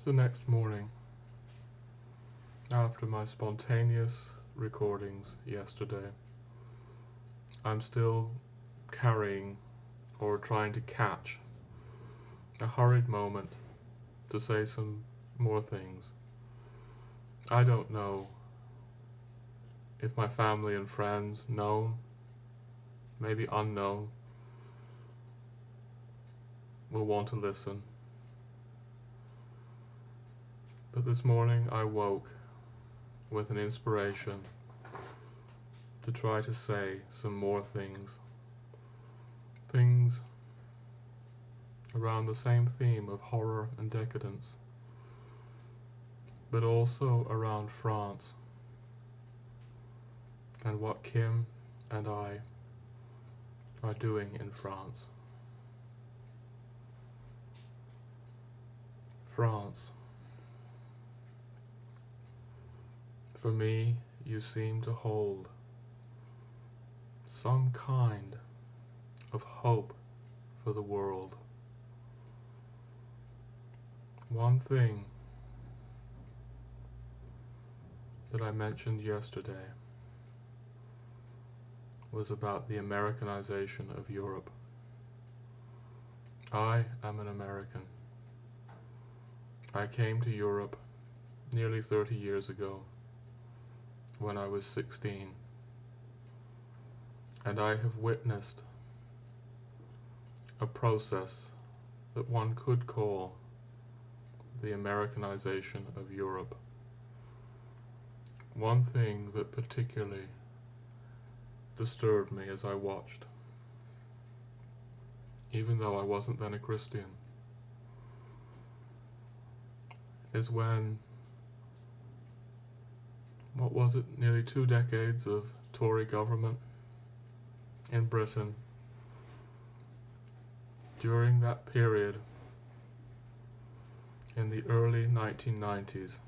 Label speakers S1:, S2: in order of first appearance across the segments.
S1: the next morning, after my spontaneous recordings yesterday, I'm still carrying or trying to catch a hurried moment to say some more things. I don't know if my family and friends, known, maybe unknown, will want to listen. But this morning I woke with an inspiration to try to say some more things. Things around the same theme of horror and decadence, but also around France and what Kim and I are doing in France. France. For me, you seem to hold some kind of hope for the world. One thing that I mentioned yesterday was about the Americanization of Europe. I am an American. I came to Europe nearly 30 years ago when I was 16, and I have witnessed a process that one could call the Americanization of Europe. One thing that particularly disturbed me as I watched, even though I wasn't then a Christian, is when, what was it, nearly 2 decades of Tory government in Britain. During that period, in the early 1990s,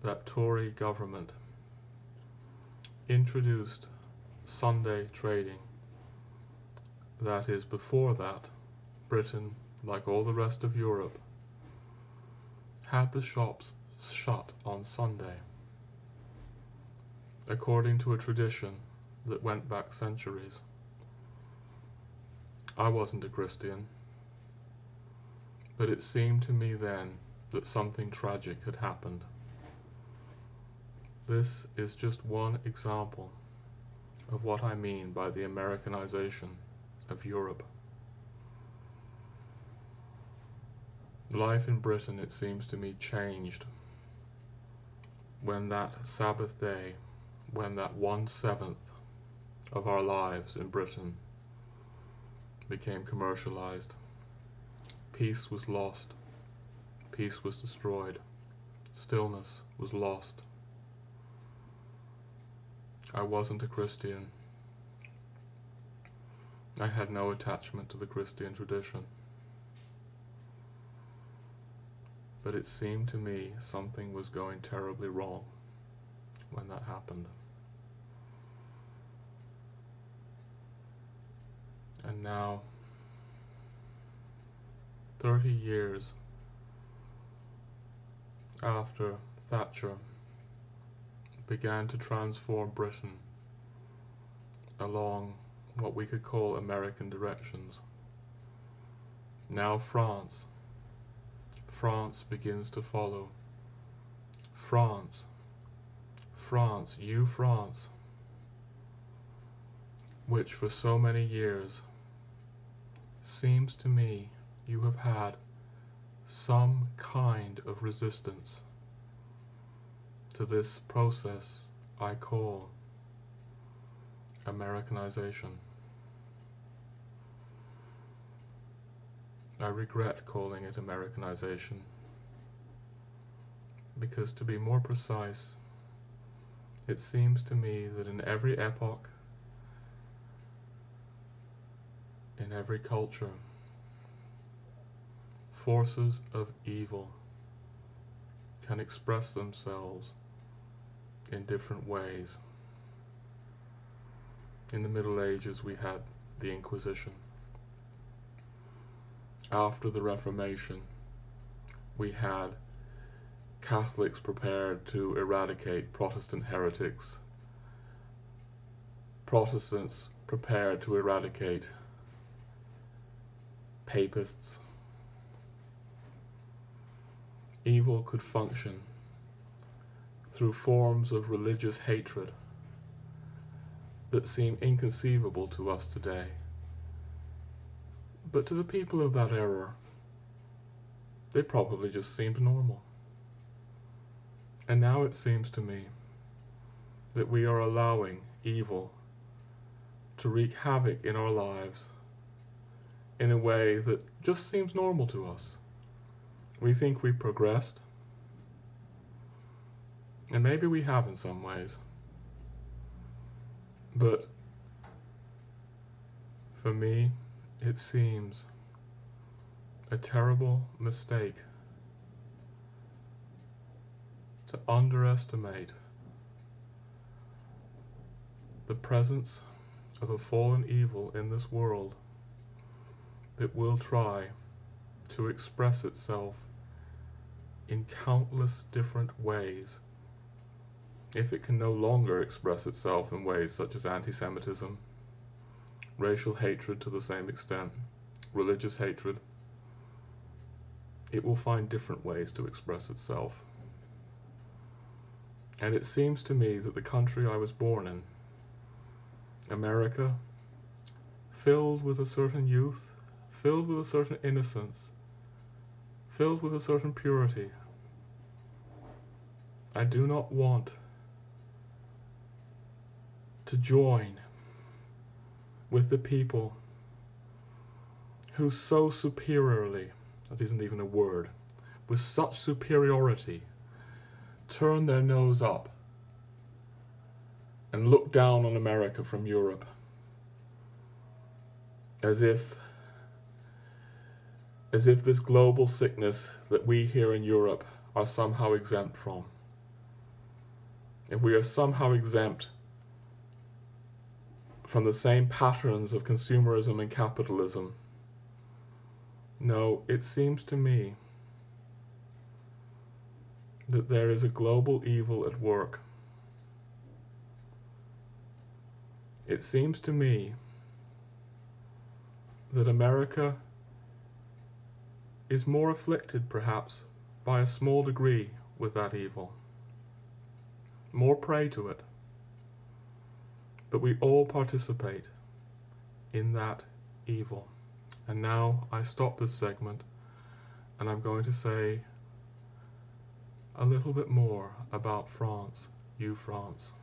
S1: that Tory government introduced Sunday trading. That is, before that, Britain, like all the rest of Europe, had the shops shut on Sunday, according to a tradition that went back centuries. I wasn't a Christian, but it seemed to me then that something tragic had happened. This is just one example of what I mean by the Americanization of Europe. Life in Britain, it seems to me, changed when that Sabbath day, when that 1/7 of our lives in Britain became commercialized. Peace was lost. Peace was destroyed. Stillness was lost. I wasn't a Christian. I had no attachment to the Christian tradition. But it seemed to me something was going terribly wrong when that happened. And now, 30 years after Thatcher began to transform Britain along what we could call American directions, now France begins to follow. France, you France, which for so many years seems to me you have had some kind of resistance to this process I call Americanization. I regret calling it Americanization because, to be more precise, it seems to me that in every epoch, in every culture, forces of evil can express themselves in different ways. In the Middle Ages we had the Inquisition. After the Reformation we had Catholics prepared to eradicate Protestant heretics, Protestants prepared to eradicate papists. Evil could function through forms of religious hatred that seem inconceivable to us today. But to the people of that era, they probably just seemed normal. And now it seems to me that we are allowing evil to wreak havoc in our lives in a way that just seems normal to us. We think we've progressed, and maybe we have in some ways. But for me, it seems a terrible mistake to underestimate the presence of a fallen evil in this world that will try to express itself in countless different ways. If it can no longer express itself in ways such as anti-Semitism, racial hatred to the same extent, religious hatred, it will find different ways to express itself. And it seems to me that the country I was born in, America, filled with a certain youth, filled with a certain innocence, filled with a certain purity, I do not want to join with the people who so superiorly, that isn't even a word, with such superiority, turn their nose up and look down on America from Europe as if this global sickness that we here in Europe are somehow exempt from. If we are somehow exempt from the same patterns of consumerism and capitalism. No, it seems to me that there is a global evil at work. It seems to me that America is more afflicted, perhaps, by a small degree with that evil, more prey to it. But we all participate in that evil. And now I stop this segment, and I'm going to say a little bit more about France, you France.